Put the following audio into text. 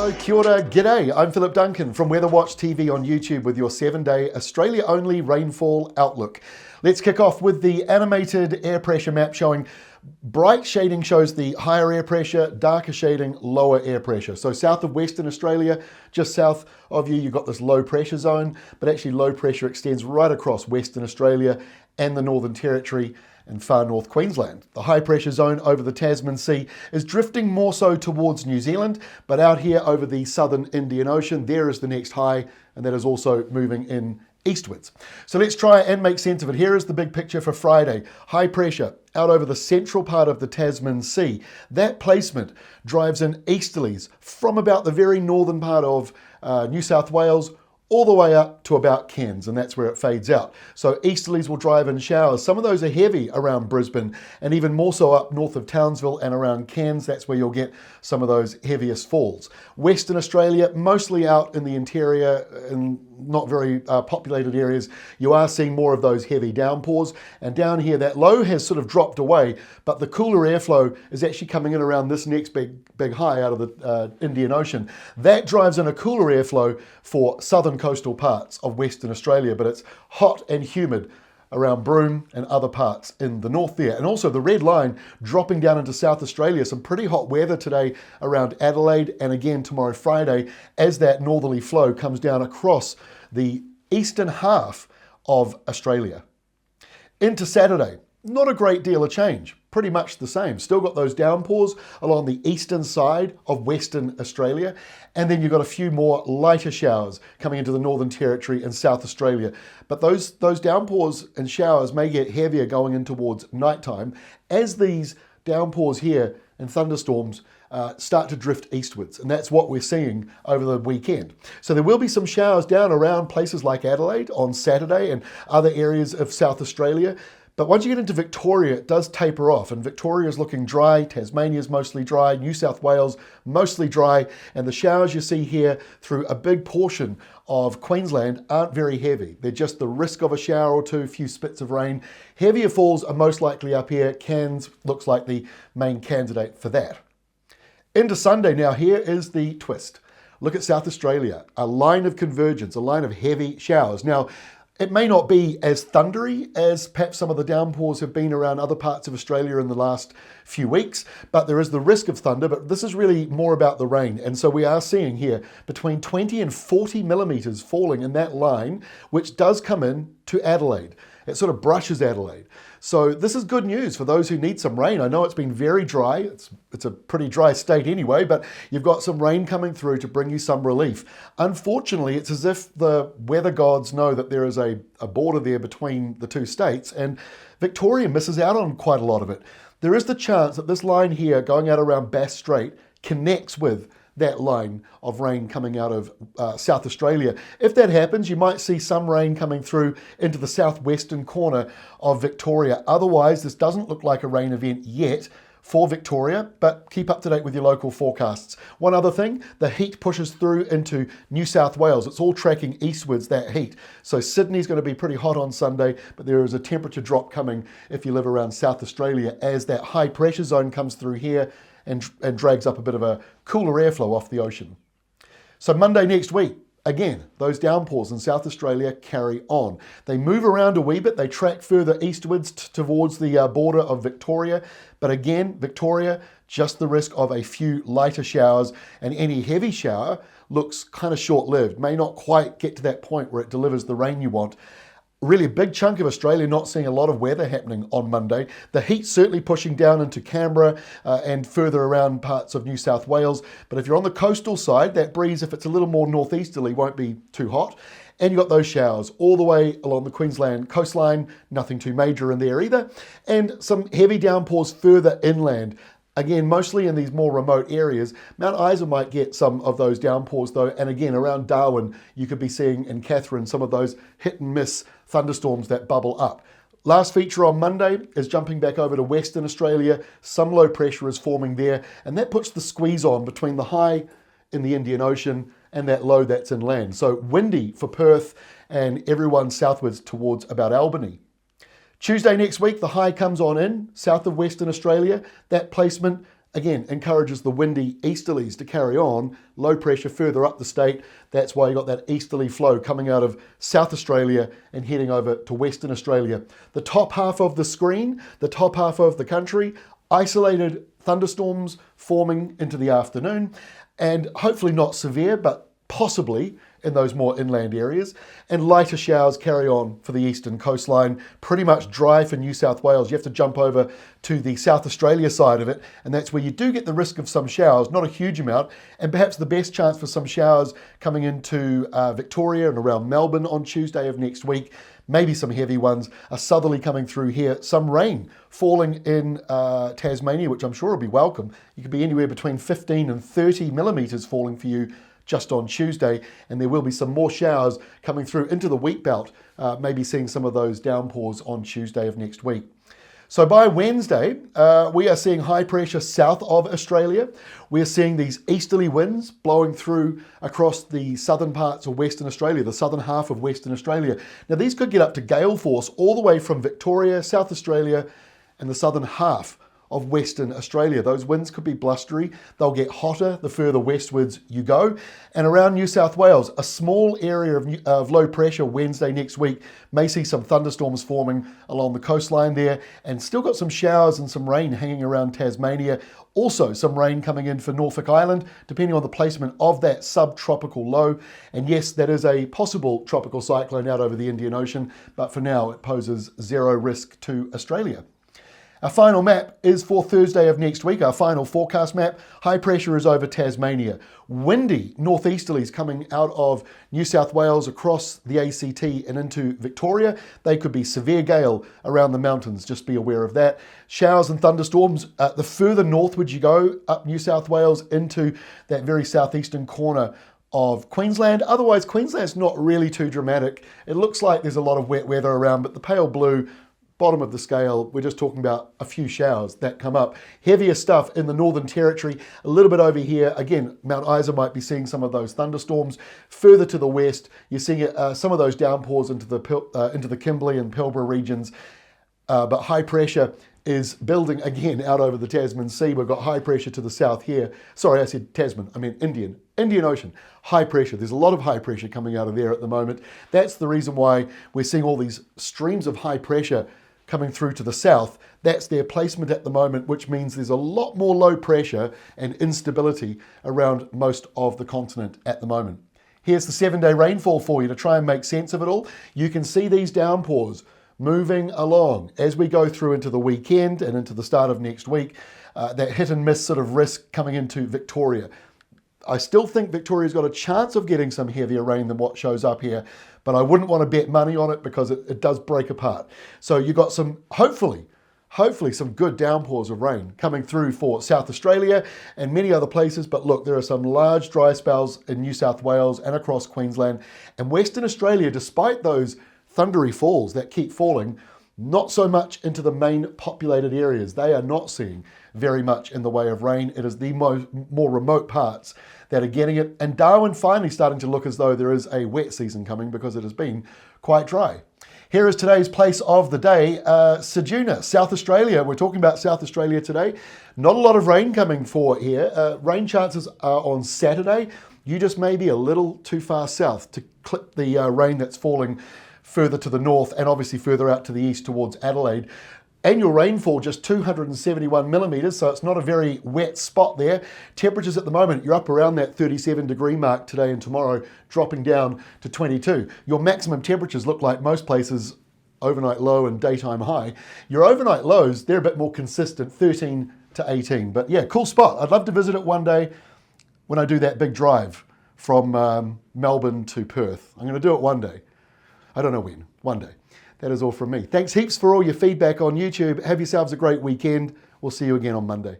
Hello, kia ora, g'day. I'm Philip Duncan from Weather Watch TV on YouTube with your 7-day Australia-only rainfall outlook. Let's kick off with the animated air pressure map showing bright shading shows the higher air pressure, darker shading, lower air pressure. So south of Western Australia, just south of you, you've got this low pressure zone, but actually low pressure extends right across Western Australia and the Northern Territory and far north Queensland. The high pressure zone over the Tasman Sea is drifting more so towards New Zealand, but out here over the southern Indian Ocean, there is the next high, and that is also moving in eastwards. So let's try and make sense of it. Here is the big picture for Friday. High pressure out over the central part of the Tasman Sea. That placement drives in easterlies from about the very northern part of New South Wales all the way up to about Cairns, and that's where it fades out. So easterlies will drive in showers. Some of those are heavy around Brisbane, and even more so up north of Townsville and around Cairns. That's where you'll get some of those heaviest falls. Western Australia, mostly out in the interior and not very populated areas, you are seeing more of those heavy downpours. And down here, that low has sort of dropped away, but the cooler airflow is actually coming in around this next big high out of the Indian Ocean. That drives in a cooler airflow for southern coastal parts of Western Australia, but it's hot and humid around Broome and other parts in the north there. And also the red line dropping down into South Australia. Some pretty hot weather today around Adelaide, and again tomorrow Friday as that northerly flow comes down across the eastern half of Australia. Into Saturday, not a great deal of change. Pretty much the same. Still got those downpours along the eastern side of Western Australia. And then you've got a few more lighter showers coming into the Northern Territory and South Australia. But those downpours and showers may get heavier going in towards nighttime as these downpours here and thunderstorms start to drift eastwards. And that's what we're seeing over the weekend. So there will be some showers down around places like Adelaide on Saturday and other areas of South Australia. But once you get into Victoria, it does taper off, and Victoria is looking dry, Tasmania's mostly dry, New South Wales mostly dry, and the showers you see here through a big portion of Queensland aren't very heavy. They're just the risk of a shower or two, a few spits of rain. Heavier falls are most likely up here. Cairns looks like the main candidate for that. Into Sunday now, here is the twist. Look at South Australia, a line of convergence, a line of heavy showers. Now, it may not be as thundery as perhaps some of the downpours have been around other parts of Australia in the last few weeks, but there is the risk of thunder, but this is really more about the rain. And so we are seeing here between 20 and 40 millimetres falling in that line, which does come in to Adelaide. It sort of brushes Adelaide. So this is good news for those who need some rain. I know it's been very dry. It's a pretty dry state anyway, but you've got some rain coming through to bring you some relief. Unfortunately, it's as if the weather gods know that there is a border there between the two states, and Victoria misses out on quite a lot of it. There is the chance that this line here going out around Bass Strait connects with that line of rain coming out of South Australia. If that happens, you might see some rain coming through into the southwestern corner of Victoria. Otherwise, this doesn't look like a rain event yet for Victoria, but keep up to date with your local forecasts. One other thing, the heat pushes through into New South Wales. It's all tracking eastwards, that heat. So Sydney's going to be pretty hot on Sunday, but there is a temperature drop coming if you live around South Australia as that high pressure zone comes through here and drags up a bit of a cooler airflow off the ocean. So Monday next week, again, those downpours in South Australia carry on. They move around a wee bit. They track further eastwards towards the border of Victoria. But again, Victoria, just the risk of a few lighter showers, and any heavy shower looks kind of short-lived, may not quite get to that point where it delivers the rain you want. Really a big chunk of Australia not seeing a lot of weather happening on Monday. The heat certainly pushing down into Canberra and further around parts of New South Wales. But if you're on the coastal side, that breeze, if it's a little more northeasterly, won't be too hot. And you've got those showers all the way along the Queensland coastline, nothing too major in there either. And some heavy downpours further inland. Again, mostly in these more remote areas. Mount Isa might get some of those downpours though, and again, around Darwin, you could be seeing in Katherine some of those hit and miss thunderstorms that bubble up. Last feature on Monday is jumping back over to Western Australia. Some low pressure is forming there, and that puts the squeeze on between the high in the Indian Ocean and that low that's inland. So windy for Perth and everyone southwards towards about Albany. Tuesday next week, the high comes on in, south of Western Australia. That placement again, encourages the windy easterlies to carry on. Low pressure further up the state. That's why you got that easterly flow coming out of South Australia and heading over to Western Australia. The top half of the screen, the top half of the country, isolated thunderstorms forming into the afternoon, and hopefully not severe, but possibly in those more inland areas, and lighter showers carry on for the eastern coastline. Pretty much dry for New South Wales. You have to jump over to the South Australia side of it, and that's where you do get the risk of some showers, not a huge amount, and perhaps the best chance for some showers coming into Victoria and around Melbourne on Tuesday of next week. Maybe some heavy ones, a southerly coming through here, some rain falling in Tasmania, which I'm sure will be welcome. You could be anywhere between 15 and 30 millimetres falling for you just on Tuesday, and there will be some more showers coming through into the Wheatbelt, maybe seeing some of those downpours on Tuesday of next week. So by Wednesday, we are seeing high pressure south of Australia. We're seeing these easterly winds blowing through across the southern parts of Western Australia, the southern half of Western Australia. Now these could get up to gale force all the way from Victoria, South Australia, and the southern half of Western Australia. Those winds could be blustery. They'll get hotter the further westwards you go. And around New South Wales, a small area of low pressure Wednesday next week may see some thunderstorms forming along the coastline there, and still got some showers and some rain hanging around Tasmania. Also some rain coming in for Norfolk Island, depending on the placement of that subtropical low. And yes, that is a possible tropical cyclone out over the Indian Ocean, but for now it poses zero risk to Australia. Our final map is for Thursday of next week, our final forecast map. High pressure is over Tasmania. Windy northeasterlies coming out of New South Wales across the ACT and into Victoria. They could be severe gale around the mountains, just be aware of that. Showers and thunderstorms, the further northward you go, up New South Wales into that very southeastern corner of Queensland. Otherwise, Queensland's not really too dramatic. It looks like there's a lot of wet weather around, but the pale blue, bottom of the scale, we're just talking about a few showers that come up. Heavier stuff in the Northern Territory, a little bit over here. Again, Mount Isa might be seeing some of those thunderstorms. Further to the west, you're seeing some of those downpours into the Kimberley and Pilbara regions. But high pressure is building again out over the Tasman Sea. We've got high pressure to the south here. Sorry, I said Tasman, I mean Indian Ocean. High pressure. There's a lot of high pressure coming out of there at the moment. That's the reason why we're seeing all these streams of high pressure coming through to the south. That's their placement at the moment, which means there's a lot more low pressure and instability around most of the continent at the moment. Here's the 7-day rainfall for you to try and make sense of it all. You can see these downpours moving along as we go through into the weekend and into the start of next week. That hit and miss sort of risk coming into Victoria. I still think Victoria's got a chance of getting some heavier rain than what shows up here, but I wouldn't want to bet money on it because it does break apart. So you've got some, hopefully some good downpours of rain coming through for South Australia and many other places. But look, there are some large dry spells in New South Wales and across Queensland and Western Australia, despite those thundery falls that keep falling, not so much into the main populated areas. They are not seeing very much in the way of rain. It is the more remote parts that are getting it. And Darwin finally starting to look as though there is a wet season coming because it has been quite dry. Here is today's place of the day, Ceduna, South Australia. We're talking about South Australia today. Not a lot of rain coming for here. Rain chances are on Saturday. You just may be a little too far south to clip the rain that's falling further to the north and obviously further out to the east towards Adelaide. Annual rainfall just 271 millimetres, so it's not a very wet spot there. Temperatures at the moment, you're up around that 37-degree mark today and tomorrow, dropping down to 22. Your maximum temperatures look like most places overnight low and daytime high. Your overnight lows, they're a bit more consistent, 13 to 18. But yeah, cool spot. I'd love to visit it one day when I do that big drive from Melbourne to Perth. I'm going to do it one day. I don't know when, one day. That is all from me. Thanks heaps for all your feedback on YouTube. Have yourselves a great weekend. We'll see you again on Monday.